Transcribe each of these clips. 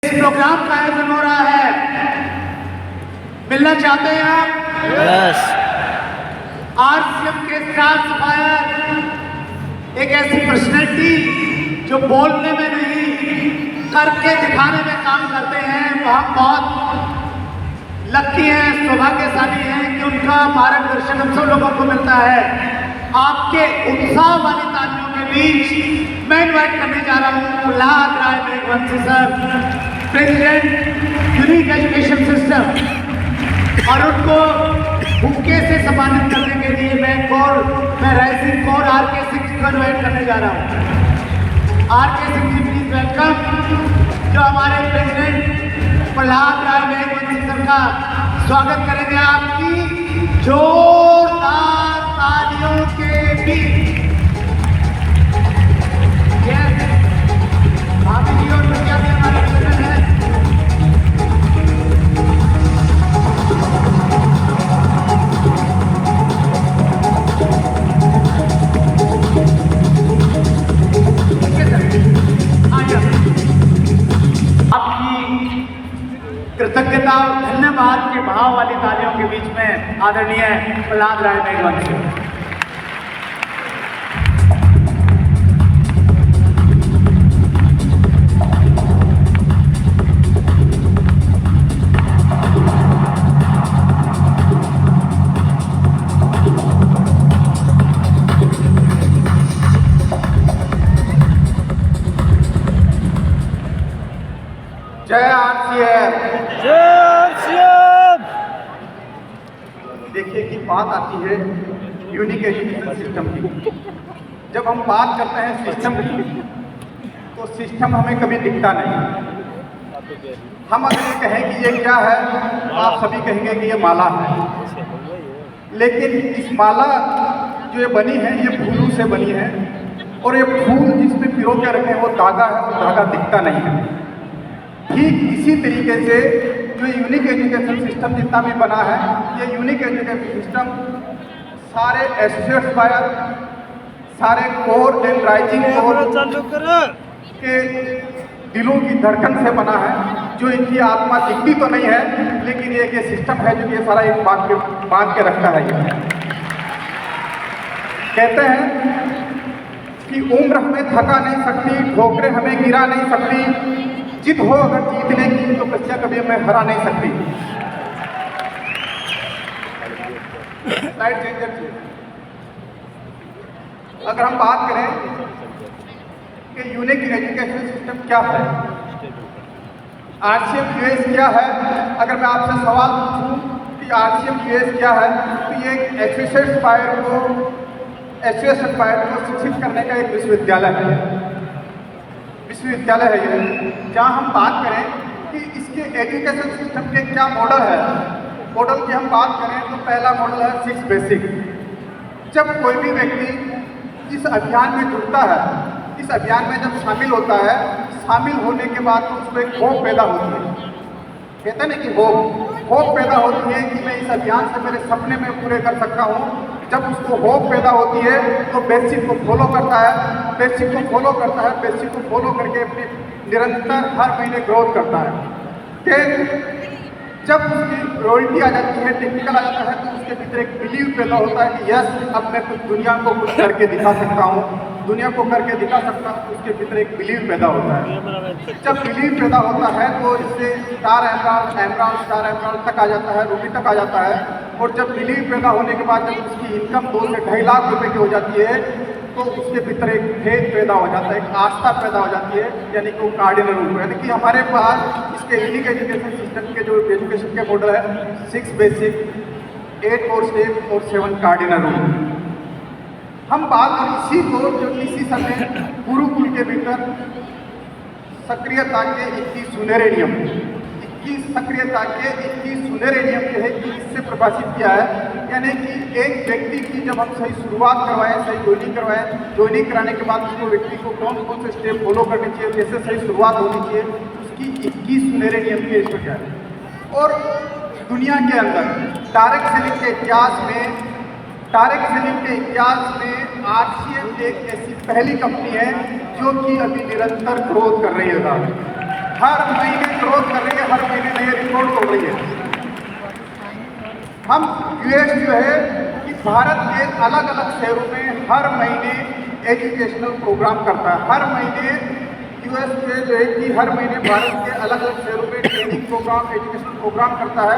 Programme का आयोजन हो रहा है, मिलना चाहते हैं आप? यस। आरसीएम के स्टार सफायर, एक ऐसी पर्सनैलिटी जो बोलने में नहीं करके दिखाने में काम करते हैं। वो हम बहुत लकी हैं, सौभाग्यशाली हैं कि उनका मार्गदर्शन हम सब लोगों को मिलता है। आपके उत्साह वाली तालियों के बीच मैं इन्वाइट करने जा रहा हूँ Prahlad Rai Meghvanshi sir, president unique education system, और उनको बुके से सम्मानित करने के लिए मैं रायसिंह कौर आर.के. सिंह को इन्वाइट करने जा रहा हूँ। R K. Singh ji please welcome, जो हमारे प्रेसिडेंट प्रहलाद राय मेघवंशी सर का स्वागत करेंगे आपकी जोरदार तालियों के बीच। भाभी जी और भैया भी हमारे प्रेसिडेंट हैं। कृतज्ञता और धन्यवाद के भाव वाली तालियों के बीच में आदरणीय प्रहलाद राय मेघवंशी। जय आरसीएम। देखिए कि बात आती है यूनिक एजुकेशन सिस्टम की। जब हम बात करते हैं सिस्टम की, तो सिस्टम हमें कभी दिखता नहीं। हम अगर ये कहें कि ये क्या है, आप सभी कहेंगे कि ये माला है, लेकिन इस माला जो ये बनी है ये फूलों से बनी है, और ये फूल जिसमें पिरो के रखे हैं वो धागा है, और धागा दिखता नहीं है। ठीक इसी तरीके से जो यूनिक एजुकेशन सिस्टम जितना भी बना है, ये यूनिक एजुकेशन सिस्टम सारे एसोसिएट्स बायर, सारे कोर एंड राइजिंग कोर के दिलों की धड़कन से बना है। जो इनकी आत्मा दिखती तो नहीं है, लेकिन ये सिस्टम है जो ये सारा एक बांध के रखता है। ये कहते हैं कि उम्र हमें थका नहीं सकती, ठोकरें हमें गिरा नहीं सकती, जिद हो अगर जीतने की तो बच्चा कभी हमें हरा नहीं सकती। स्लाइड चेंजर चाहिए। अगर हम बात करें कि यूनिक एजुकेशन सिस्टम क्या है, आरसीएम यूएस क्या है, अगर मैं आपसे सवाल पूछूं कि आरसीएम यूएस क्या है, तो ये एसोसिएट फायर को शिक्षित करने का एक विश्वविद्यालय है ये। जहाँ हम बात करें कि इसके एजुकेशन सिस्टम के क्या मॉडल है, मॉडल की हम बात करें तो पहला मॉडल है 6 बेसिक। जब कोई भी व्यक्ति इस अभियान में जुड़ता है, इस अभियान में जब शामिल होता है, शामिल होने के बाद तो उसको एक होप पैदा होती है। कहते हैं ना कि होप पैदा होती है कि मैं इस अभियान से मेरे सपने में पूरे कर सकता हूँ। जब उसको होप पैदा होती है तो बेसिक को फॉलो करता है, बेसिक को फॉलो करके अपनी निरंतर हर महीने ग्रोथ करता है। कि जब उसकी रॉयल्टी आ जाती है, टेक्निकल आ जाता है, तो उसके भीतर एक बिलीव पैदा होता है कि यस, अब मैं दुनिया को कुछ करके दिखा सकता हूँ, उसके भीतर एक बिलीव पैदा होता है। जब बिलीव पैदा होता है तो इससे स्टार एमराल्ड तक आ जाता है, रूबी तक आ जाता है। और जब बिलीव पैदा होने के बाद जब उसकी इनकम 2 से 2.5 लाख रुपए की हो जाती है, तो उसके भीतर एक फेथ पैदा हो जाता है, एक आस्था पैदा हो जाती है, यानी कि वो कार्डिनल रूल। यानी कि हमारे पास इसके यूनिक एजुकेशन सिस्टम के जो एजुकेशन के मॉडल है 6 बेसिक, 8 और 7 कार्डिनल रूल। हम बात करें इसी समय गुरुकुल के भीतर सक्रियता के 21 सुनहरे नियम जो है कि इससे प्रभाषित किया है। यानी कि एक व्यक्ति की जब हम सही शुरुआत करवाएं, सही ज्वाइनिंग कराने के बाद उसको व्यक्ति को कौन से स्टेप फॉलो करने चाहिए, कैसे सही शुरुआत होनी चाहिए, उसकी 21 सुनहरे नियम के इसमें क्या है। और दुनिया के अंदर डायरेक्ट सेलिंग के इतिहास में आरसीएम एक ऐसी पहली कंपनी है जो कि अभी निरंतर ग्रोथ कर रही है। हर महीने ग्रोथ कर रही है, हर महीने नए रिकॉर्ड तोड़ रही है। हम यूएस जो है कि भारत के अलग अलग शहरों में हर महीने एजुकेशनल प्रोग्राम करता है। हर महीने यूएस के जो है कि हर महीने भारत के अलग अलग शहरों में ट्रेनिंग प्रोग्राम, एजुकेशनल प्रोग्राम करता है।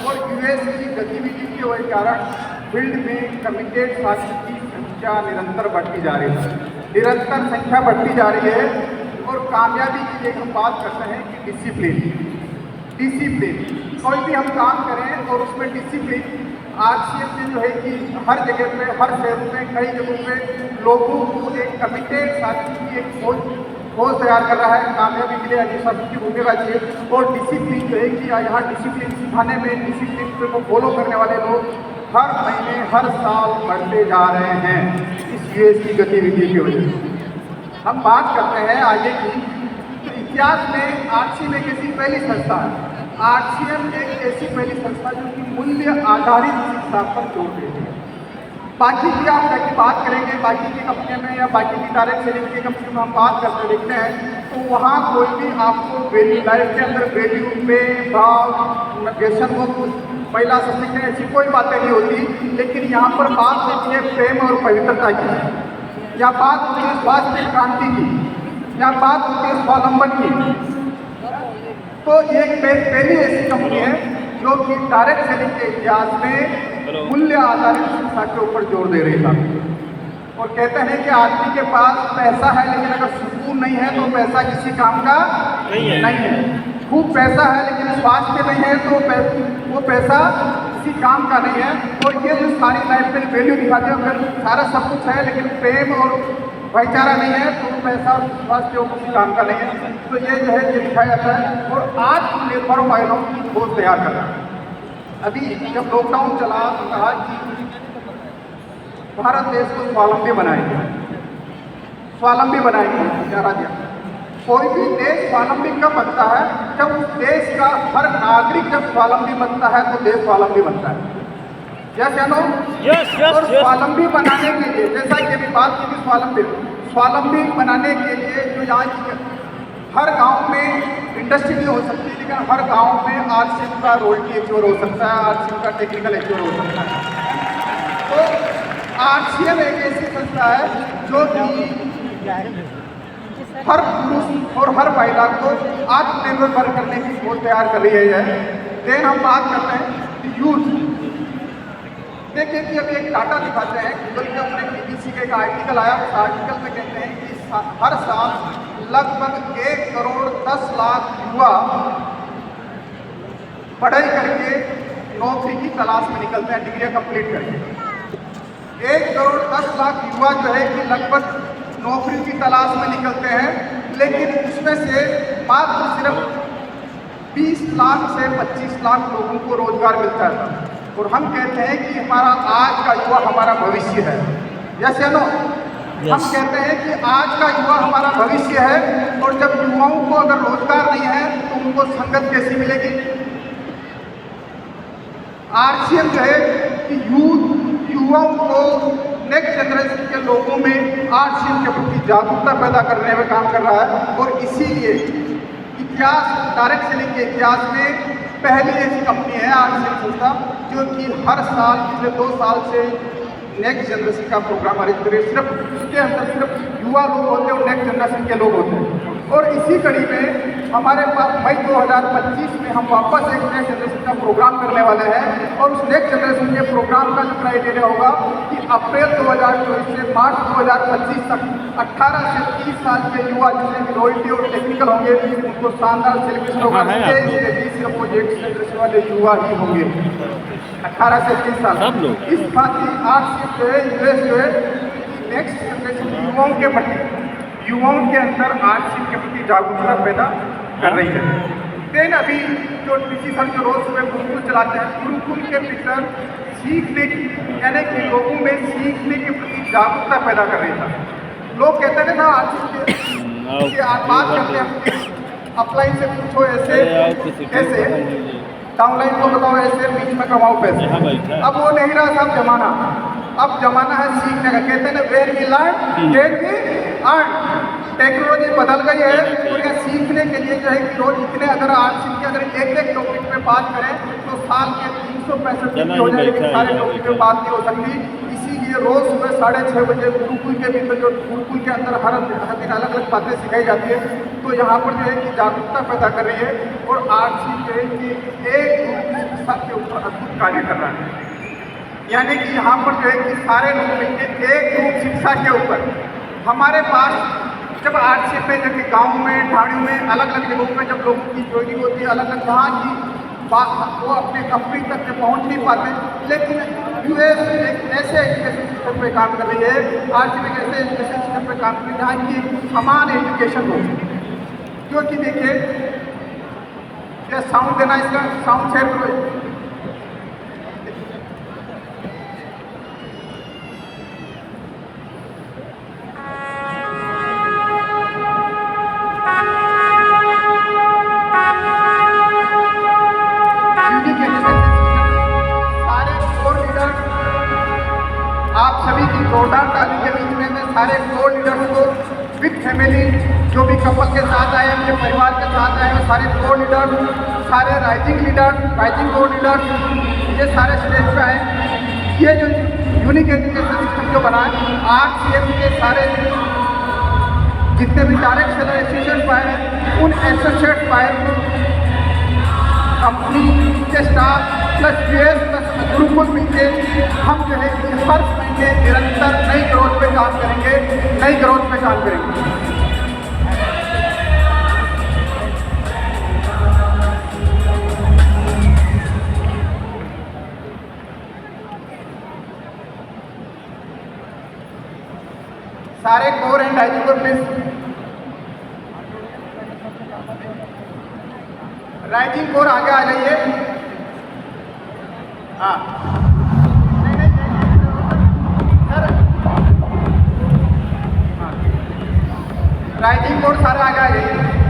और यूएस की गतिविधि के वही कारण फील्ड में कमिटेड छात्रों की संख्या निरंतर बढ़ती जा रही है, निरंतर संख्या बढ़ती जा रही है। और कामयाबी की एक हम बात करते हैं कि डिसिप्लिन। कोई भी हम काम करें और उसमें डिसिप्लिन, आरसीएम से जो है कि हर जगह पे, हर शहर में, कई जगहों पे लोगों को एक कमिटेड साथी की एक फौज तैयार कर रहा है। कामयाबी के लिए अनुशासन की भूमिका चाहिए। और डिसिप्लिन जो है कि यहाँ डिसिप्लिन सिखाने में, डिसिप्लिन को फॉलो करने वाले लोग हर महीने, हर साल बढ़ते जा रहे हैं इस यूएस की गतिविधि की वजह से। हम बात करते हैं आगे की, तो इतिहास में आरसीएम एक ऐसी पहली संस्था है। आरसीएम एक ऐसी पहली संस्था जो कि मूल्य आधारित शिक्षा पर जोर देती है। बाकी की आप की बात करेंगे, बाकी की कंपनी में या बाकी की डायरेक्ट सेलिंग की कंपनी में हम बात करते देखते हैं तो वहाँ कोई भी आपको वैल्यू, लाइफ के अंदर वैल्यू पे भाव, व्यसन मुक्त, महिला सशक्तिकरण, ऐसी कोई बातें नहीं होती। लेकिन यहाँ पर बात होती है प्रेम और पवित्रता की, या बात होती है स्वास्थ्य क्रांति की, या बात होती है स्वावलंबन की। तो ये पहली ऐसी कंपनी है जो कि डायरेक्ट सेलिंग के इतिहास में मूल्य आधारित शिक्षा के ऊपर जोर दे रही था। और कहते हैं कि आदमी के पास पैसा है लेकिन अगर सुकून नहीं है तो पैसा किसी काम का नहीं है। खूब पैसा है लेकिन स्वास्थ्य नहीं है तो वो पैसा किसी काम का नहीं है। और ये जो सारी लाइफ में वैल्यू दिखाते हैं, अगर सारा सब कुछ है लेकिन प्रेम और भाईचारा नहीं है तो पैसा स्वास्थ्य और किसी काम का नहीं है। तो ये जो है ये दिखाया जाता है। और आत्मनिर्भर महिलाओं की खोज तैयार करना। अभी जब लॉकडाउन चला तो कहा कि भारत देश को स्वावलंबी बनाएंगे, स्वावलंबी बनाएंगे, इशारा दिया। कोई भी देश स्वावलंबी कब बनता है? जब उस देश का हर नागरिक जब स्वावलंबी बनता है तो देश स्वावलंबी बनता है। जैसे और स्वावलंबी बनाने के लिए, जैसा कि अभी बात की थी, स्वावलंबी बनाने के लिए जो यहाँ हर गांव में इंडस्ट्री नहीं हो सकती, लेकिन हर गांव में आरसीएम का रोयल्टी एक्योर हो सकता है, आरसीएम का टेक्निकल एक्योर हो सकता है। तो आरसीएम एक ऐसी संस्था है जो कि हर पुरुष और हर महिला को आत्मनिर्भर करने की सोच तैयार कर रही है। देन हम बात करते हैं यूथ। देखिए कि अभी एक डाटा दिखाते हैं, गूगल के अपने बीबीसी का एक आर्टिकल आया, उस आर्टिकल में कहते हैं कि हर साल लगभग 1 करोड़ 10 लाख युवा पढ़ाई करके नौकरी की तलाश में निकलते हैं, डिग्रियां कंप्लीट करके। 1 करोड़ 10 लाख युवा जो है कि लगभग नौकरी की तलाश में निकलते हैं, लेकिन उसमें से मात्र सिर्फ 20 लाख से 25 लाख लोगों को रोजगार मिलता है। और हम कहते हैं कि हमारा आज का युवा हमारा भविष्य है। जैसे हम कहते हैं कि आज का युवा हमारा भविष्य है। और जब युवाओं को अगर रोजगार नहीं है तो उनको संगत कैसी मिलेगी? आरसीएम जो है कि युवाओं को, नेक्स्ट जनरेशन के लोगों में आरसीएम के प्रति जागरूकता पैदा करने में काम कर रहा है। और इसीलिए इतिहास, डायरेक्ट सेलिंग के इतिहास में पहली ऐसी कंपनी है आरसीएम संस्था जो कि हर साल पिछले 2 साल से नेक्स्ट जनरेशन का प्रोग्राम अरेंज करे। सिर्फ उसके अंदर सिर्फ युवा लोग होते हैं और नेक्स्ट जनरेशन के लोग होते हैं। और इसी कड़ी में हमारे पास मई 2025 में हम वापस एक नेक्स्ट जनरेशन का प्रोग्राम करने वाले हैं। और उस नेक्स्ट जनरेशन के प्रोग्राम का जो क्राइटेरिया होगा कि अप्रैल 2024 से मार्च 2025 तक 18 से 30 साल के युवा जिसमें मिनोरिटी और टेक्निकल होंगे उनको शानदार सेलिब्रेशन होगा। सिर्फ वो नेक्स्ट जनरेशन वाले युवा ही होंगे 18 से 30 साल। इस बात की आरसीएम जो है, यूएस जो है, नेक्स्ट जनरेशन युवाओं के प्रति, युवाओं के अंदर आरसीएम के प्रति जागरूकता पैदा कर रही है। देन अभी जो डीसी सर जो रोज सुबह गुरुकुल चलाते हैं, गुरुकुल के भीतर सीखने की, यानी कि लोगों में सीखने के प्रति जागरूकता पैदा कर रही था। लोग कहते थे ना आरसीएम के बात करते हैं अपलाइन से पूछो ऐसे कैसे, डाउनलाइन को बताओ ऐसे, बीच में कमाओ पैसे। अब वो नहीं रहा सब जमाना। अब जमाना है सीखने का। कहते हैं where we learn there we earn. Technology बदल गई है और यह सीखने के लिए जो है कि रोज इतने अगर आर्ट्स के अगर एक टॉपिक पे बात करें तो साल के 365 दिन हो जाए, लेकिन सारे टॉपिक पे बात नहीं हो सकती। इसीलिए रोज सुबह 6:30 बजे गुरुकुल के भीतर जो गुरुकुल के अंदर हर दिन अलग अलग बातें सिखाई जाती है, तो यहाँ पर जो है कि जागरूकता पैदा कर रही है और आर्ट्स जो है कि एक शिक्षा के ऊपर अद्भुत कार्य कर रहा है। यानी कि यहाँ पर जो है कि सारे लोग मिलकर एक ग्रुप शिक्षा के ऊपर, हमारे पास जब आर्ट्स में जबकि गाँव में ढाणियों में अलग अलग जगहों में जब लोगों की ज्वाइनिंग होती है, अलग अलग जहाँ की वो अपने कंपनी तक पहुँच नहीं पाते, लेकिन यूएस एक ऐसे एजुकेशन सिस्टम पे काम कर रही है, आर्ट्स में एक ऐसे एजुकेशन सिस्टम पे काम कर रही है जहाँ की समान एजुकेशन हो। क्योंकि देखिए क्या साउंड देना, इसका साउंड शेयर करो। आप सभी की जोरदार ताली के बीच में मैं सारे कोर लीडर्स को विद फैमिली, जो भी कपल के साथ आए, उनके परिवार के साथ आए हैं, सारे कोर लीडर्स, सारे राइजिंग कोर लीडर्स, ये सारे स्टेज पे आए। ये जो यूनिक एजुकेशन सिस्टम जो बना है, आरसीएम के सारे जितने भी डायरेक्ट सेलर एसोसिएशन पाए हैं, उन एसोसिएट पाए कंपनी के staff plus US plus Gurukul मिलकर हम जो है हर महीने निरंतर नई ग्रोथ पे काम करेंगे, नई ग्रोथ पे काम करेंगे। सारे core and rising core please, rising core आगे आ जाइए। हाँ नहीं सर, हाँ राइजिंग कोर सारे आगे आ जाइए।